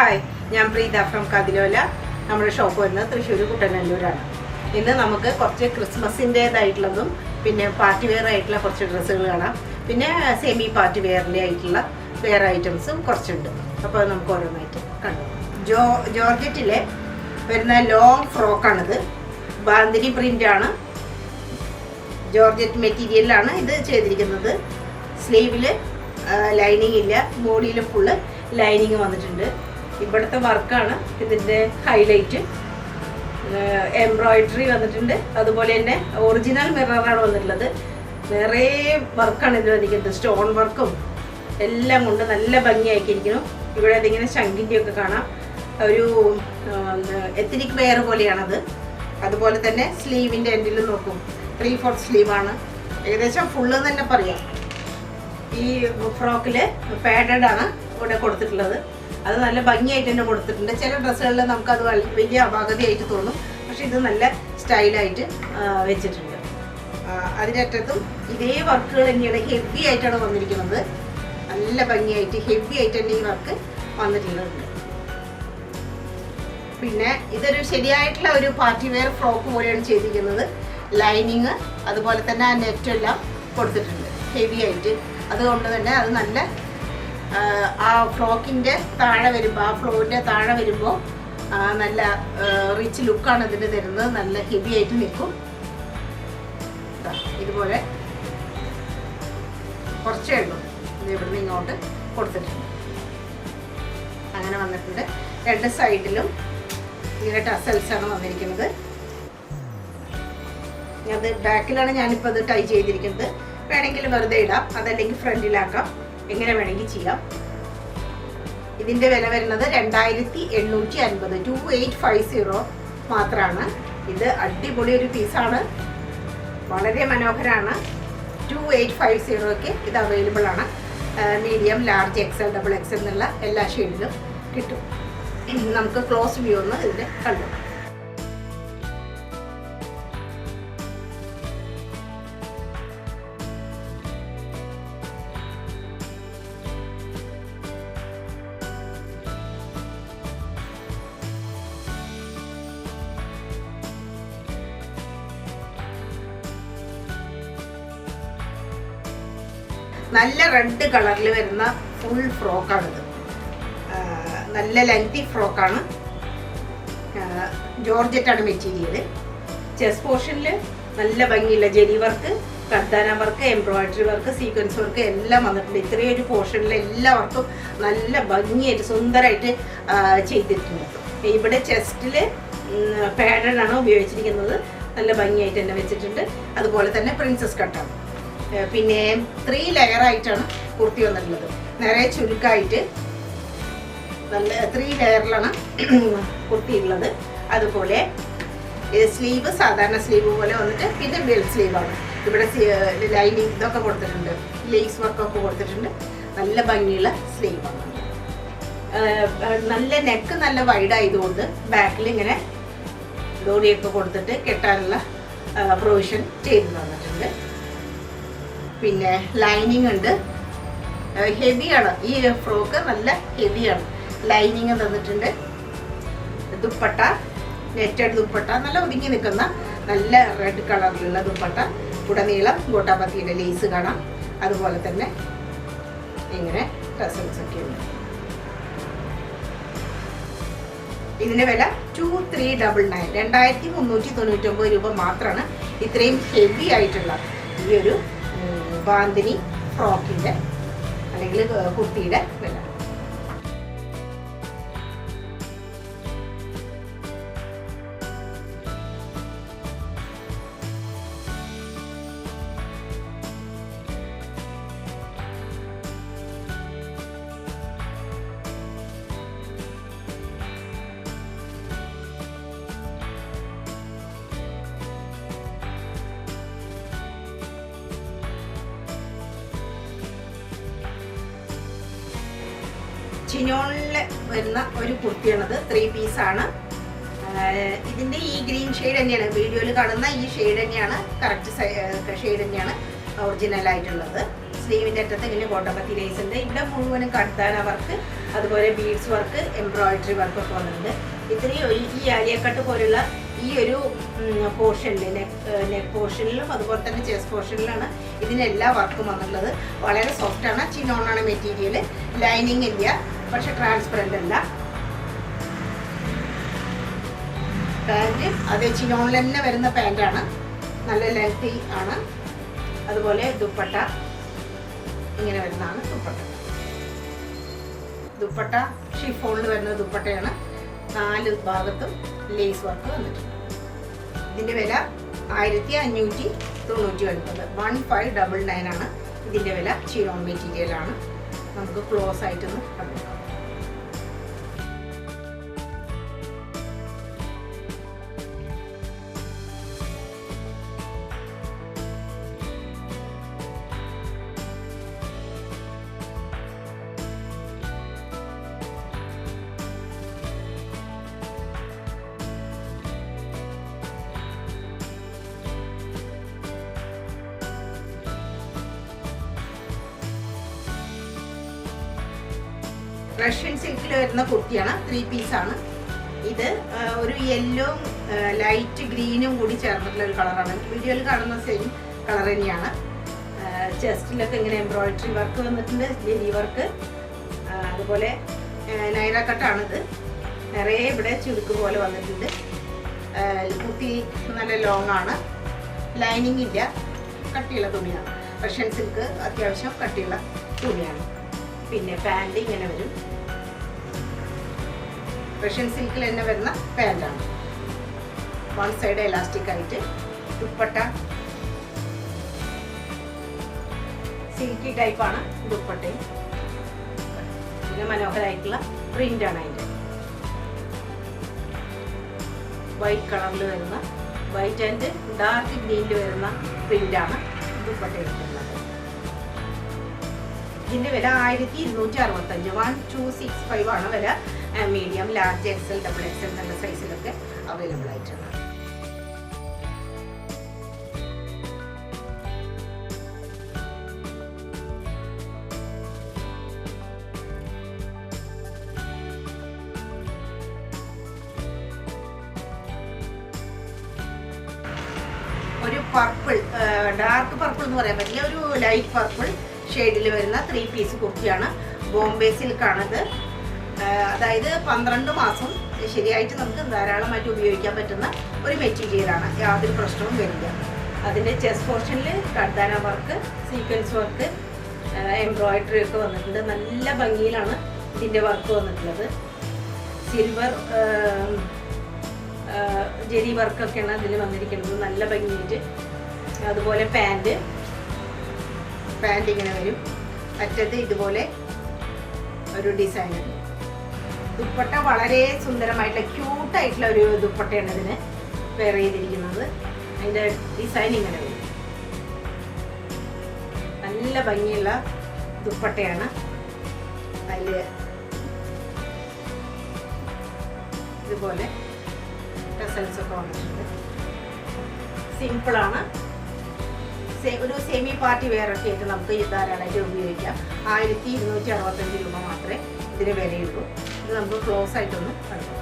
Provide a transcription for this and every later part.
Hi, ഞാൻ Preetha from കതിലോല. നമ്മുടെ shop വരുന്നത് തൃശ്ശൂർ കുട്ടനല്ലൂരാണ്. ഇന്ന് നമുക്ക് കുറച്ച് ക്രിസ്മസിൻ്റേതായിട്ടുള്ളതും പിന്നെ പാർട്ടി വെയർ ആയിട്ടുള്ള കുറച്ച് ഡ്രസ്സുകൾ കാണാം. പിന്നെ സെമി പാർട്ടി വെയറിൻ്റെ ആയിട്ടുള്ള വെയർ ഐറ്റംസും കുറച്ചുണ്ട്. അപ്പോൾ നമുക്ക് ഓരോന്നായിട്ട് കണ്ടു. ജോർജറ്റിലെ വരുന്ന ലോങ് ഫ്രോക്കാണിത്. ബാന്തിനി പ്രിൻ്റാണ്, ജോർജറ്റ് മെറ്റീരിയലിലാണ് ഇത് ചെയ്തിരിക്കുന്നത്. സ്ലീവിൽ ലൈനിങ് ഇല്ല, ബോഡിയിൽ ഫുള്ള് ലൈനിങ് വന്നിട്ടുണ്ട്. ഇവിടുത്തെ വർക്കാണ് ഇതിൻ്റെ ഹൈലൈറ്റ്. എംബ്രോയിഡറി വന്നിട്ടുണ്ട്, അതുപോലെ തന്നെ ഒറിജിനൽ മിററാണ് വന്നിട്ടുള്ളത്. നിറയെ വർക്കാണ് ഇതിൽ വന്നിരിക്കുന്നത്. സ്റ്റോൺ വർക്കും എല്ലാം കൊണ്ട് നല്ല ഭംഗിയാക്കിയിരിക്കുന്നു. ഇവിടെ അതിങ്ങനെ ശങ്കിൻ്റെയൊക്കെ കാണാം. ഒരു എത്നിക് വെയർ പോലെയാണത്. അതുപോലെ തന്നെ സ്ലീവിൻ്റെ എൻഡിൽ നോക്കും, 3/4 സ്ലീവാണ്. ഏകദേശം ഫുള്ള് തന്നെ പറയാം. ഈ ഫ്രോക്കിൽ പാഡഡ് ആണ് ഇവിടെ കൊടുത്തിട്ടുള്ളത്. അത് നല്ല ഭംഗിയായിട്ട് തന്നെ കൊടുത്തിട്ടുണ്ട്. ചില ഡ്രസ്സുകളിൽ നമുക്കത് വലിയ അപാകതയായിട്ട് തോന്നും, പക്ഷെ ഇത് നല്ല സ്റ്റൈലായിട്ട് വെച്ചിട്ടുണ്ട്. അതിനറ്റത്തും ഇതേ വർക്കുകൾ തന്നെയാണ്, ഹെവി ആയിട്ടാണ് വന്നിരിക്കുന്നത്. നല്ല ഭംഗിയായിട്ട് ഹെവി ആയിട്ട് തന്നെ ഈ വർക്ക് വന്നിട്ടുള്ളത്. പിന്നെ ഇതൊരു ശരിയായിട്ടുള്ള ഒരു പാർട്ടി വെയർ ഫ്രോക്ക് പോലെയാണ് ചെയ്തിരിക്കുന്നത്. ലൈനിങ് അതുപോലെ തന്നെ ആ നെറ്റെല്ലാം കൊടുത്തിട്ടുണ്ട് ഹെവി ആയിട്ട്. അതുകൊണ്ട് തന്നെ അത് നല്ല ആ ഫ്രോക്കിൻ്റെ താഴെ വരുമ്പോൾ, ആ ഫ്ലോറിൻ്റെ താഴെ വരുമ്പോൾ നല്ല റിച്ച് ലുക്കാണ് ഇതിന് തരുന്നത്. നല്ല ഹെവി ആയിട്ട് നിൽക്കും. ഇതുപോലെ കുറച്ചേ ഉള്ളൂ, ഇത് ഇവിടുന്ന് ഇങ്ങോട്ട് കൊടുത്തിട്ടുണ്ട്. അങ്ങനെ വന്നിട്ടുണ്ട്. രണ്ട് സൈഡിലും ഇങ്ങനെ ടസൽസാണ് വന്നിരിക്കുന്നത്. അത് ബാക്കിലാണ് ഞാനിപ്പോൾ അത് ടൈ ചെയ്തിരിക്കുന്നത്. വേണമെങ്കിൽ വെറുതെ ഇടാം, അതല്ലെങ്കിൽ ഫ്രണ്ടിലാക്കാം, എങ്ങനെ വേണമെങ്കിൽ ചെയ്യാം. ഇതിൻ്റെ വില വരുന്നത് 2850, 2850 മാത്രമാണ്. ഇത് അടിപൊളി ഒരു പീസാണ്, വളരെ മനോഹരമാണ്. 2850ക്ക് ഇത് അവൈലബിൾ ആണ്. മീഡിയം, ലാർജ്, XL, XXL എന്നുള്ള എല്ലാ ഷെയ്ഡിലും കിട്ടും. നമുക്ക് ക്ലോസ് വ്യൂ ഒന്ന് ഇതിൻ്റെ കണ്ടു. നല്ല റെഡ് കളറിൽ വരുന്ന ഫുൾ ഫ്രോക്കാണിത്. നല്ല ലെങ്തി ഫ്രോക്കാണ്. ജോർജറ്റാണ് മെറ്റീരിയൽ. ചെസ്റ്റ് പോർഷനിൽ നല്ല ഭംഗിയുള്ള ജെരി വർക്ക്, കർദാന work, embroidery work, sequence work എല്ലാം വന്നിട്ടുണ്ട്. ഇത്രയും ഒരു പോർഷനിൽ എല്ലാ വർക്കും നല്ല ഭംഗിയായിട്ട് സുന്ദരമായിട്ട് ചെയ്തിട്ടുണ്ട്. ഇവിടെ ചെസ്റ്റിൽ പാഡഡ് ആണ് ഉപയോഗിച്ചിരിക്കുന്നത്. നല്ല ഭംഗിയായിട്ട് തന്നെ വെച്ചിട്ടുണ്ട്. അതുപോലെ തന്നെ പ്രിൻസസ് കട്ടാണ്. പിന്നെ 3 ലെയറായിട്ടാണ് കുർത്തി വന്നിട്ടുള്ളത്. നിറയെ ചുരുക്കായിട്ട് നല്ല 3 ലെയറിലാണ് കുർത്തി ഉള്ളത്. അതുപോലെ സ്ലീവ് സാധാരണ സ്ലീവ് പോലെ വന്നിട്ട് പിന്നെ ബെൽ സ്ലീവാണ്. ഇവിടെ ലൈനിങ് ഇതൊക്കെ കൊടുത്തിട്ടുണ്ട്, ലേസ് വർക്കൊക്കെ കൊടുത്തിട്ടുണ്ട്. നല്ല ഭംഗിയുള്ള സ്ലീവാണ്. നല്ല നെക്ക് നല്ല വൈഡ് ആയതുകൊണ്ട് ബാക്കിൽ ഇങ്ങനെ ഡോറിയൊക്കെ കൊടുത്തിട്ട് കെട്ടാനുള്ള പ്രൊവിഷൻ ചെയ്ത് തന്നിട്ടുണ്ട്. പിന്നെ ലൈനിങ് ഉണ്ട്, ഹെവിയാണ്. ഈ ഫ്രോക്ക് നല്ല ഹെവിയാണ്. ലൈനിങ് തന്നിട്ടുണ്ട്. ദുപ്പട്ട, നെറ്റഡ് ദുപ്പട്ട, നല്ല ഒതുങ്ങി നിൽക്കുന്ന നല്ല റെഡ് കളറിലുള്ള ദുപ്പട്ട. ഉടനീളം ഗോട്ടാപത്തിയുടെ ലേസ് കാണാം. അതുപോലെ തന്നെ ഇങ്ങനെ ടസൽസ് ഒക്കെ ഉണ്ട്. ഇതിൻ്റെ വില 2399, 2399 രൂപ മാത്രമാണ്. ഇത്രയും ഹെവി ആയിട്ടുള്ള ഈ ഒരു ബാന്തിനി ഫ്രോക്കിൻ്റെ അല്ലെങ്കിൽ കുർത്തിയുടെ വില. ചിനോണിൽ വരുന്ന ഒരു കുർത്തിയാണത്. 3 പീസാണ്. ഇതിൻ്റെ ഈ ഗ്രീൻ ഷെയ്ഡ് തന്നെയാണ് വീഡിയോയിൽ കാണുന്ന ഈ ഷെയ്ഡ് തന്നെയാണ്, കറക്റ്റ് ഷെയ്ഡ് തന്നെയാണ് ഒറിജിനൽ ആയിട്ടുള്ളത്. സ്ലീവിൻ്റെ അറ്റത്ത് ഇങ്ങനെ ഗോട്ടാപത്തി ലേസ് ഉണ്ട്. ഇവിടെ മുഴുവനും കർദാന വർക്ക്, അതുപോലെ ബീഡ്സ് വർക്ക്, എംബ്രോയിഡറി വർക്കൊക്കെ വന്നിട്ടുണ്ട്. ഇത്രയും ഈ ആലിയക്കട്ട് പോലുള്ള ഈ ഒരു പോർഷനിൽ നെക്ക് പോർഷനിലും അതുപോലെ തന്നെ ചെസ്റ്റ് പോർഷനിലാണ് ഇതിനെല്ലാ വർക്കും വന്നിട്ടുള്ളത്. വളരെ സോഫ്റ്റാണ്, ചിനോണാണ് മെറ്റീരിയൽ, ലൈനിങ് ഇല്ല, പക്ഷെ ട്രാൻസ്പെറൻ്റ് അല്ല. പാൻറ്റ് അതേ ചിനോണിൽ തന്നെ വരുന്ന പാൻറ്റാണ്, നല്ല ലെങ്തി ആണ്. അതുപോലെ ദുപ്പട്ട ഇങ്ങനെ വരുന്നതാണ് ദുപ്പട്ട. ദുപ്പട്ട ഷിഫോണിൽ വരുന്ന ദുപ്പട്ടയാണ്. 4 ഭാഗത്തും ലേസ് വർക്ക് വന്നിട്ടുണ്ട്. ഇതിൻ്റെ വില 1599, 1599 ആണ് ഇതിൻ്റെ വില. ചിനോൺ മെറ്റീരിയലാണ്. നമുക്ക് ക്ലോസ് ആയിട്ടൊന്ന് കണ്ടുപോകാം. റഷ്യൻ സിൽക്കിൽ വരുന്ന കുർത്തിയാണ്. 3 പീസാണ്. ഇത് ഒരു യെല്ലോ ലൈറ്റ് ഗ്രീനും കൂടി ചേർന്നിട്ടുള്ള ഒരു കളറാണ്. വീഡിയോയിൽ കാണുന്ന സെയിം കളർ തന്നെയാണ്. ചെസ്റ്റിലൊക്കെ ഇങ്ങനെ എംബ്രോയിഡറി വർക്ക് വന്നിട്ടുണ്ട്, ജെരി വർക്ക്. അതുപോലെ നൈറ കട്ടാണിത്. നിറയെ ഇവിടെ ചുരുക്ക് പോലെ വന്നിട്ടുണ്ട്. കുർത്തി നല്ല ലോങ് ആണ്, ലൈനിങ് ഇല്ല, കട്ടിയുള്ള തുണിയാണ്. റഷ്യൻ സിൽക്ക് അത്യാവശ്യം കട്ടിയുള്ള തുണിയാണ്. പിന്നെ പാൻറ് ഇങ്ങനെ വരും. റഷ്യൻ സിൽക്കിൽ തന്നെ വരുന്ന പാൻറ്റാണ്. 1 സൈഡ് എലാസ്റ്റിക് ആയിട്ട്. ദുപ്പട്ട സിൽക്കി ടൈപ്പാണ് ദുപ്പട്ടയും. പിന്നെ മനോഹരമായിട്ടുള്ള പ്രിൻ്റാണ് അതിൻ്റെ. വൈറ്റ് കളറിൽ വരുന്ന, വൈറ്റ് ആൻഡ് ഡാർക്ക് ഗ്രീനിൽ വരുന്ന പ്രിൻ്റാണ് ദുപ്പട്ട എടുക്കുന്നത്. ഇതിൻ്റെ വില 1265, 1265 ആണ് വില. മീഡിയം, ലാർജ്, XL, XXL എന്നുള്ള സൈസിലൊക്കെ അവൈലബിൾ ആയിട്ടുണ്ട്. ഒരു പർപ്പിൾ, ഡാർക്ക് പർപ്പിൾ എന്ന് പറയാൻ പറ്റില്ല, ഒരു ലൈറ്റ് പർപ്പിൾ ഷെയ്ഡിൽ വരുന്ന 3 പീസ് കുർത്തിയാണ്. ബോംബെ സിൽക്കാണത്. അതായത് 12 മാസം ശരിയായിട്ട് നമുക്ക് ധാരാളമായിട്ട് ഉപയോഗിക്കാൻ പറ്റുന്ന ഒരു മെറ്റീരിയലാണ്. യാതൊരു പ്രശ്നവും വരില്ല. അതിൻ്റെ ചെസ്റ്റ് പോർഷനിൽ കർദാന വർക്ക്, സീക്വൻസ് വർക്ക്, എംബ്രോയിഡറി ഒക്കെ വന്നിട്ടുണ്ട്. നല്ല ഭംഗിയിലാണ് ഇതിൻ്റെ വർക്ക് വന്നിട്ടുള്ളത്. സിൽവർ ജെരി വർക്കൊക്കെയാണ് അതിൽ വന്നിരിക്കുന്നത്, നല്ല ഭംഗിയായിട്ട്. അതുപോലെ പാൻറ് ഇങ്ങനെ വരും. അറ്റത്ത് ഇതുപോലെ ഒരു ഡിസൈനുണ്ട്. ദുപ്പട്ട വളരെ സുന്ദരമായിട്ടുള്ള ക്യൂട്ടായിട്ടുള്ള ഒരു ദുപ്പട്ടയാണ് ഇതിന് വെയർ ചെയ്തിരിക്കുന്നത്. അതിൻ്റെ ഡിസൈൻ ഇങ്ങനെ വരും. നല്ല ഭംഗിയുള്ള ദുപ്പട്ടയാണ്. അതിൽ ഇതുപോലെ ടസൽസ് ഒക്കെ വന്നിട്ടുണ്ട്. സിമ്പിളാണ്. ഒരു സെമി പാർട്ടി വെയറൊക്കെ ആയിട്ട് നമുക്ക് ധാരാളമായിട്ട് ഉപയോഗിക്കാം. 1265 രൂപ മാത്രമേ ഇതിന് വിലയുള്ളൂ. ഇത് നമുക്ക് ക്ലോസ് ആയിട്ടൊന്ന് കണ്ടു.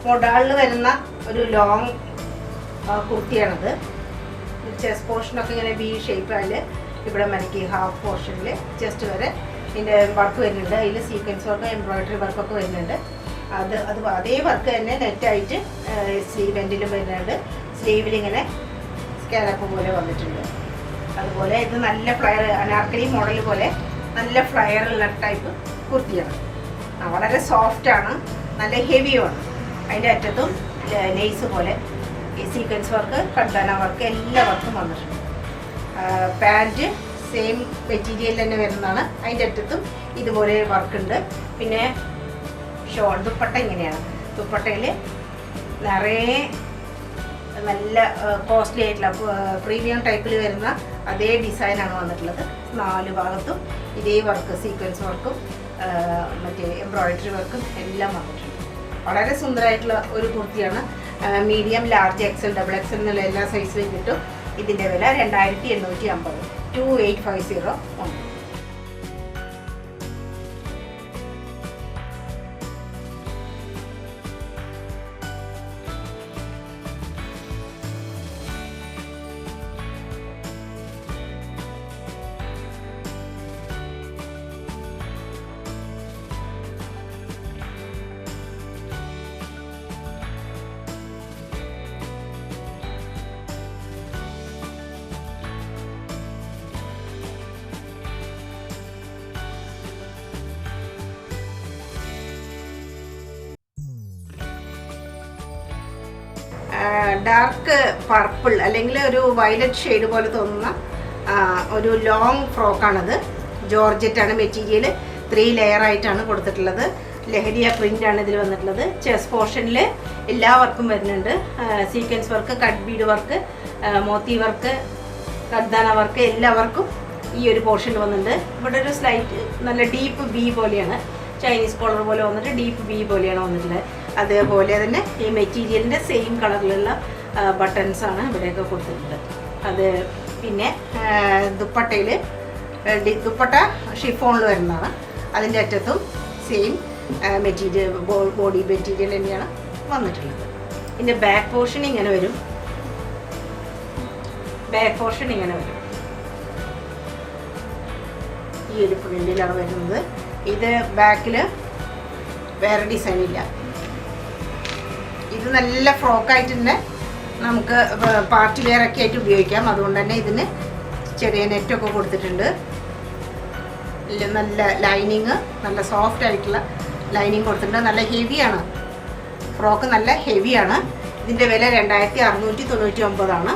മോഡാളിൽ വരുന്ന ഒരു ലോങ് കുർത്തിയാണിത്. ചെസ്റ്റ് പോർഷനൊക്കെ ഇങ്ങനെ ബി ഷേപ്പായാൽ ഇവിടെ മനക്ക് ഹാഫ് പോർഷനിൽ ചെസ്റ്റ് വരെ ഇതിൻ്റെ വർക്ക് വരുന്നുണ്ട്. അതിൽ സീക്വൻസ് വർക്ക്, എംബ്രോയിഡറി വർക്കൊക്കെ വരുന്നുണ്ട്. അതേ വർക്ക് തന്നെ നെറ്റായിട്ട് സ്ലീവ് എൻഡിലും വരുന്നുണ്ട്. സ്ലീവിലിങ്ങനെ സ്കാലപ്പ് പോലെ വന്നിട്ടുണ്ട്. അതുപോലെ ഇത് നല്ല ഫ്ലയർ, അനാർക്കലി മോഡൽ പോലെ നല്ല ഫ്ലയറുള്ള ടൈപ്പ് കുർത്തിയാണ്. വളരെ സോഫ്റ്റാണ്, നല്ല ഹെവിയുമാണ്. അതിൻ്റെ അറ്റത്തും ലേസ് പോലെ ഈ സീക്വൻസ് വർക്ക്, കർദാന വർക്ക്, എല്ലാ വർക്കും വന്നിട്ടുണ്ട്. പാൻറ്റ് സെയിം മെറ്റീരിയൽ തന്നെ വരുന്നതാണ്. അതിൻ്റെ അറ്റത്തും ഇതുപോലെ വർക്കുണ്ട്. പിന്നെ ദുപ്പട്ട ഇങ്ങനെയാണ്. ദുപ്പട്ടയിൽ നിറയെ നല്ല കോസ്റ്റ്ലി ആയിട്ടുള്ള പ്രീമിയം ടൈപ്പിൽ വരുന്ന അതേ ഡിസൈനാണ് വന്നിട്ടുള്ളത്. 4 ഭാഗത്തും ഇതേ വർക്ക്, സീക്വൻസ് വർക്കും മറ്റേ എംബ്രോയിഡറി വർക്കും എല്ലാം വന്നിട്ടുണ്ട്. വളരെ സുന്ദരമായിട്ടുള്ള ഒരു കുർത്തിയാണ്. Medium, large, XL, double XL എന്നുള്ള എല്ലാ സൈസിലും കിട്ടും. ഇതിൻ്റെ വില 2850, 2850 ഉണ്ട്. ഡാർക്ക് പർപ്പിൾ അല്ലെങ്കിൽ ഒരു വയലറ്റ് ഷെയ്ഡ് പോലെ തോന്നുന്ന ഒരു ലോങ് ഫ്രോക്കാണത്. ജോർജറ്റാണ് മെറ്റീരിയൽ. 3 ലെയർ ആയിട്ടാണ് കൊടുത്തിട്ടുള്ളത്. ലഹരിയ പ്രിൻ്റാണ് ഇതിൽ വന്നിട്ടുള്ളത്. ചെസ്റ്റ് പോർഷനിൽ എല്ലാ വർക്കും വരുന്നുണ്ട്. Sequence work, cut bead work, മോത്തി വർക്ക്, കർദാന വർക്ക്, എല്ലാ വർക്കും ഈ ഒരു പോർഷനിൽ വന്നിട്ടുണ്ട്. ഇവിടെ ഒരു സ്ലൈറ്റ് നല്ല ഡീപ്പ് ബി പോലെയാണ്, ചൈനീസ് കോളർ പോലെ വന്നിട്ട് ഡീപ്പ് ബി പോലെയാണ് വന്നിട്ടുള്ളത്. അതേപോലെ തന്നെ ഈ മെറ്റീരിയലിൻ്റെ സെയിം കളറിലുള്ള ബട്ടൺസാണ് ഇവിടെയൊക്കെ കൊടുത്തിട്ടുണ്ട്. അത് പിന്നെ ദുപ്പട്ടയിൽ ദുപ്പട്ട ഷിഫോണിൽ വരുന്നതാണ്. അതിൻ്റെ അറ്റത്തും സെയിം മെറ്റീരിയൽ, ബോഡി മെറ്റീരിയൽ തന്നെയാണ് വന്നിട്ടുള്ളത്. ഇതിൻ്റെ ബാക്ക് പോർഷൻ ഇങ്ങനെ വരും. ബാക്ക് പോർഷൻ ഇങ്ങനെ വരും. ഈ ഒരു പ്രിൻ്റിലാണ് വരുന്നത്. ഇത് ബാക്കിൽ വേറെ ഡിസൈൻ ഇല്ല. ഇത് നല്ല ഫ്രോക്കായിട്ട് തന്നെ നമുക്ക് പാർട്ടി വെയർ ഒക്കെ ആയിട്ട് ഉപയോഗിക്കാം. അതുകൊണ്ട് തന്നെ ഇതിന് ചെറിയ നെറ്റൊക്കെ കൊടുത്തിട്ടുണ്ട്. നല്ല ലൈനിങ്, നല്ല സോഫ്റ്റ് ആയിട്ടുള്ള ലൈനിങ് കൊടുത്തിട്ടുണ്ട്. നല്ല ഹെവിയാണ് ഫ്രോക്ക്, നല്ല ഹെവിയാണ്. ഇതിൻ്റെ വില 2699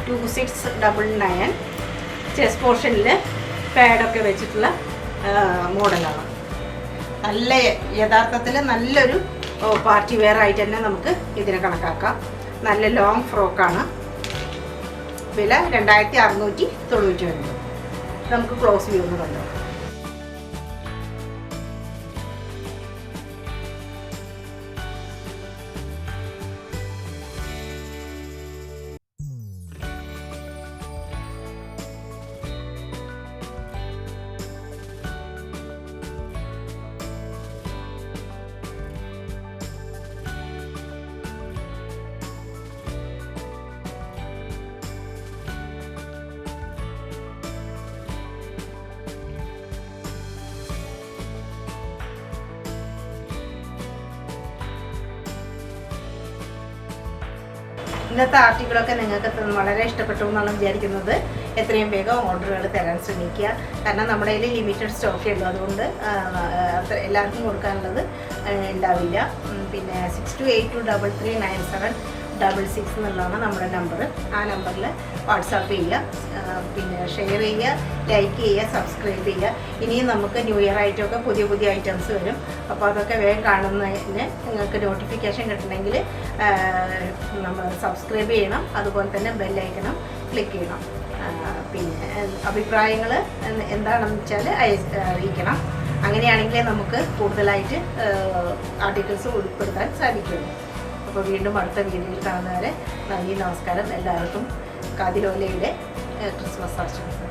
2699. ചെസ്റ്റ് പോർഷനിൽ പാഡൊക്കെ വെച്ചിട്ടുള്ള മോഡലാണ്. നല്ല യഥാർത്ഥത്തിൽ നല്ലൊരു പാർട്ടി വെയർ ആയിട്ട് തന്നെ നമുക്ക് ഇതിനെ കണക്കാക്കാം. നല്ല ലോങ് ഫ്രോക്കാണ്. വില 2699. നമുക്ക് ക്ലോസ് വ്യൂ ഒന്ന് കണ്ടോ. ഇന്നത്തെ ആർട്ടിക്കിളൊക്കെ നിങ്ങൾക്ക് വളരെ ഇഷ്ടപ്പെട്ടു എന്നാണ് വിചാരിക്കുന്നത്. എത്രയും വേഗം ഓർഡറുകൾ തരാൻ ശ്രമിക്കുക. കാരണം നമ്മുടെ കയ്യിൽ ലിമിറ്റഡ് സ്റ്റോക്കേ ഉള്ളൂ. അതുകൊണ്ട് എല്ലാവർക്കും കൊടുക്കാനുള്ളത് ഉണ്ടാവില്ല. പിന്നെ 6282339766 എന്നുള്ളതാണ് നമ്മുടെ നമ്പർ. ആ നമ്പറിൽ വാട്സാപ്പ് ചെയ്യുക, പിന്നെ ഷെയർ ചെയ്യുക, ലൈക്ക് ചെയ്യുക, സബ്സ്ക്രൈബ് ചെയ്യുക. ഇനിയും നമുക്ക് ന്യൂ ഇയർ ആയിട്ടൊക്കെ പുതിയ പുതിയ ഐറ്റംസ് വരും. അപ്പോൾ അതൊക്കെ വേഗം കാണുന്നതിന് നിങ്ങൾക്ക് നോട്ടിഫിക്കേഷൻ കിട്ടണമെങ്കിൽ നമ്മൾ സബ്സ്ക്രൈബ് ചെയ്യണം. അതുപോലെ തന്നെ ബെല്ലൈക്കണം ക്ലിക്ക് ചെയ്യണം. പിന്നെ അഭിപ്രായങ്ങൾ എന്താണെന്ന് വെച്ചാൽ അറിയിക്കണം. അങ്ങനെയാണെങ്കിലേ നമുക്ക് കൂടുതലായിട്ട് ആർട്ടിക്കിൾസ് ഉൾപ്പെടുത്താൻ സാധിക്കുള്ളൂ. അപ്പോൾ വീണ്ടും അടുത്ത വീഡിയോയിൽ കാണുന്നവരെ നന്ദി, നമസ്കാരം. എല്ലാവർക്കും കാതിലോലയുടെ ക്രിസ്മസ് ആശംസകൾ.